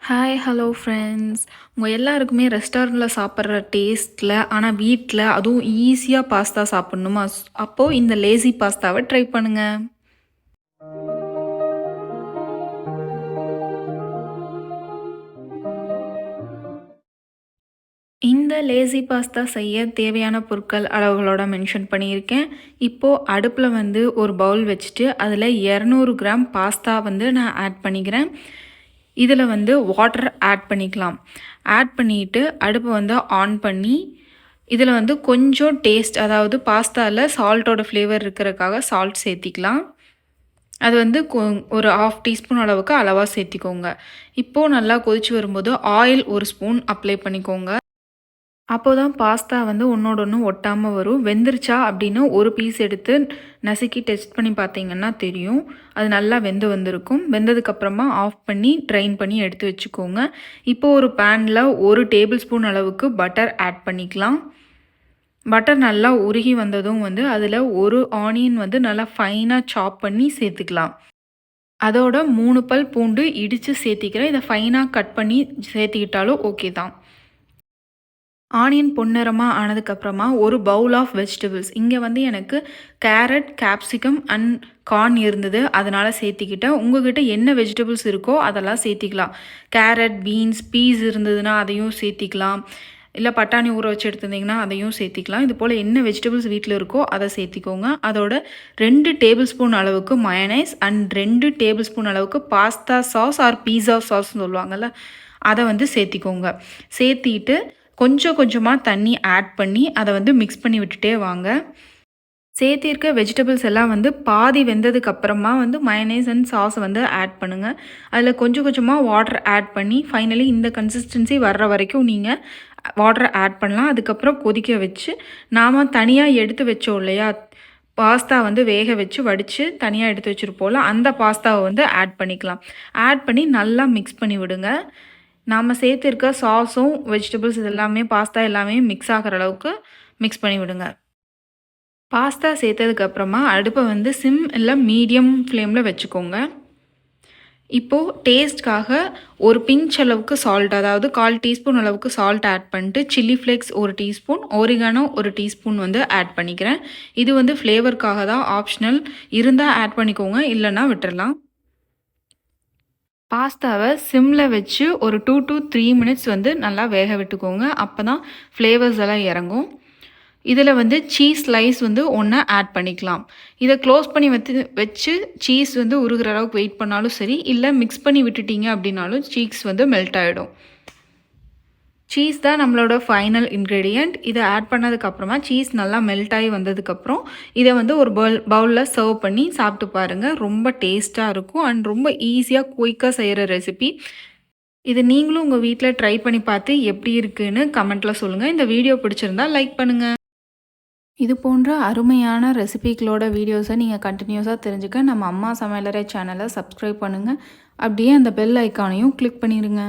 Hi hello friends. உங்கள் எல்லாருக்குமே ரெஸ்டாரண்ட்டில் சாப்பிட்ற டேஸ்ட்டில் ஆனால் வீட்டில் அதுவும் ஈஸியாக பாஸ்தா சாப்பிட்ணுமா? அப்போது இந்த லேசி பாஸ்தாவை ட்ரை பண்ணுங்கள். இந்த லேசி பாஸ்தா செய்ய தேவையான பொருட்கள் அளவுகளோட மென்ஷன் பண்ணியிருக்கேன். இப்போது அடுப்பில் வந்து ஒரு பவுல் வச்சுட்டு அதில் 200 கிராம் பாஸ்தா வந்து நான் ஆட் பண்ணிக்கிறேன். இதில் வந்து வாட்டர் ஆட் பண்ணிக்கலாம். ஆட் பண்ணிவிட்டு அடுப்பை வந்து ஆன் பண்ணி இதில் வந்து கொஞ்சம் டேஸ்ட், அதாவது பாஸ்தாவில் சால்ட்டோட ஃப்ளேவர் இருக்கிறதுக்காக சால்ட் சேர்த்திக்கலாம். அது வந்து ஒரு 1/2 டீஸ்பூன் அளவுக்கு அளவாக சேர்த்திக்கோங்க. இப்போது நல்லா கொதித்து வரும்போது ஆயில் 1 ஸ்பூன் அப்ளை பண்ணிக்கோங்க. அப்போ தான் பாஸ்தா வந்து ஒன்றோட ஒன்று ஒட்டாமல் வரும். வெந்துருச்சா அப்படின்னு ஒரு பீஸ் எடுத்து நசுக்கி டெஸ்ட் பண்ணி பார்த்தீங்கன்னா தெரியும். அது நல்லா வெந்து வந்திருக்கும். வெந்ததுக்கப்புறமா ஆஃப் பண்ணி ட்ரைன் பண்ணி எடுத்து வச்சுக்கோங்க. இப்போது ஒரு பேனில் 1 டேபிள் ஸ்பூன் அளவுக்கு பட்டர் ஆட் பண்ணிக்கலாம். பட்டர் நல்லா உருகி வந்ததும் வந்து அதில் ஒரு ஆனியன் வந்து நல்லா ஃபைனாக சாப் பண்ணி சேர்த்துக்கலாம். அதோட 3 பல் பூண்டு இடித்து சேர்த்திக்கிறேன். இதை ஃபைனாக கட் பண்ணி சேர்த்திக்கிட்டாலும் ஓகே தான். ஆனியன் பொன்னிறமாக ஆனதுக்கப்புறமா ஒரு பவுல் ஆஃப் வெஜிடபிள்ஸ், இங்கே வந்து எனக்கு கேரட், கேப்சிகம் அண்ட் கார்ன் இருந்தது, அதனால் சேர்த்திக்கிட்டேன். உங்கள்கிட்ட என்ன வெஜிடபிள்ஸ் இருக்கோ அதெல்லாம் சேர்த்திக்கலாம். கேரட், பீன்ஸ், பீஸ் இருந்ததுன்னா அதையும் சேர்த்திக்கலாம். இல்லை பட்டாணி ஊற வச்சு எடுத்துருந்தீங்கன்னா அதையும் சேர்த்திக்கலாம். இது போல் என்ன வெஜிடபிள்ஸ் வீட்டில் இருக்கோ அதை சேர்த்திக்கோங்க. அதோட 2 டேபிள் ஸ்பூன் அளவுக்கு மயனைஸ் அண்ட் 2 டேபிள் ஸ்பூன் அளவுக்கு பாஸ்தா சாஸ் ஆர் பீஸா சாஸ்ன்னு சொல்லுவாங்கள்ல, அதை வந்து சேர்த்திக்கோங்க. சேர்த்திட்டு கொஞ்சம் கொஞ்சமாக தண்ணி ஆட் பண்ணி அதை வந்து மிக்ஸ் பண்ணி விட்டுட்டே வாங்க. சேர்த்திருக்க வெஜிடபிள்ஸ் எல்லாம் வந்து பாதி வெந்ததுக்கப்புறமா வந்து மயனைஸ் அண்ட் சாஸ் வந்து ஆட் பண்ணுங்கள். அதில் கொஞ்சம் கொஞ்சமாக வாட்டர் ஆட் பண்ணி ஃபைனலி இந்த கன்சிஸ்டன்சி வர்ற வரைக்கும் நீங்கள் வாட்டர் ஆட் பண்ணலாம். அதுக்கப்புறம் கொதிக்க வச்சு நாம் தனியாக எடுத்து வச்சோம் இல்லையா, பாஸ்தா வந்து வேக வச்சு வடித்து தனியாக எடுத்து வச்சுருப்போம்ல, அந்த பாஸ்தாவை வந்து ஆட் பண்ணிக்கலாம். ஆட் பண்ணி நல்லா மிக்ஸ் பண்ணி விடுங்க. நாம் சேர்த்துருக்க சாஸும் வெஜிடபிள்ஸ் இது எல்லாமே பாஸ்தா எல்லாமே மிக்ஸ் ஆகிற அளவுக்கு மிக்ஸ் பண்ணி விடுங்க. பாஸ்தா சேர்த்ததுக்கப்புறமா அடுப்பை வந்து சிம் இல்லை மீடியம் ஃப்ளேமில் வச்சுக்கோங்க. இப்போது டேஸ்ட்காக ஒரு பிஞ்ச் அளவுக்கு சால்ட், அதாவது 1/4 டீஸ்பூன் அளவுக்கு சால்ட் ஆட் பண்ணிட்டு chilli flakes 1 teaspoon, oregano 1 teaspoon வந்து ஆட் பண்ணிக்கிறேன். இது வந்து ஃப்ளேவருக்காக தான், ஆப்ஷனல். இருந்தால் ஆட் பண்ணிக்கோங்க, இல்லைன்னா விட்டுடலாம். பாஸ்தாவை சிம்மில் வச்சு ஒரு 2 to 3 மினிட்ஸ் வந்து நல்லா வேக விட்டுக்கோங்க. அப்போ தான் ஃப்ளேவர்ஸ் எல்லாம் இறங்கும். இதில் வந்து சீஸ் ஸ்லைஸ் வந்து ஒன்று ஆட் பண்ணிக்கலாம். இதை க்ளோஸ் பண்ணி வச்சு சீஸ் வந்து உருகிற அளவுக்கு வெயிட் பண்ணாலும் சரி, இல்லை மிக்ஸ் பண்ணி விட்டுட்டீங்க அப்படின்னாலும் சீஸ் வந்து மெல்ட் ஆகிடும். சீஸ் தான் நம்மளோட ஃபைனல் இன்க்ரீடியண்ட். இதை ஆட் பண்ணதுக்கப்புறமா சீஸ் நல்லா மெல்ட் ஆகி வந்ததுக்கப்புறம் இதை வந்து ஒரு பவுலில் சர்வ் பண்ணி சாப்பிட்டு பாருங்கள். ரொம்ப டேஸ்ட்டாக இருக்கும் அண்ட் ரொம்ப ஈஸியாக குயிக்காக செய்கிற ரெசிபி. இது நீங்களும் உங்கள் வீட்டில் ட்ரை பண்ணி பார்த்து எப்படி இருக்குன்னு கமெண்ட்டில் சொல்லுங்கள். இந்த வீடியோ பிடிச்சிருந்தா லைக் பண்ணுங்கள். இது போன்ற அருமையான ரெசிபிகளோட வீடியோஸை நீங்கள் கண்டினியூஸாக தெரிஞ்சுக்க நம்ம அம்மா சமையலறை சேனலை சப்ஸ்கிரைப் பண்ணுங்கள். அப்படியே அந்த பெல் ஐக்கானையும் கிளிக் பண்ணிடுங்க.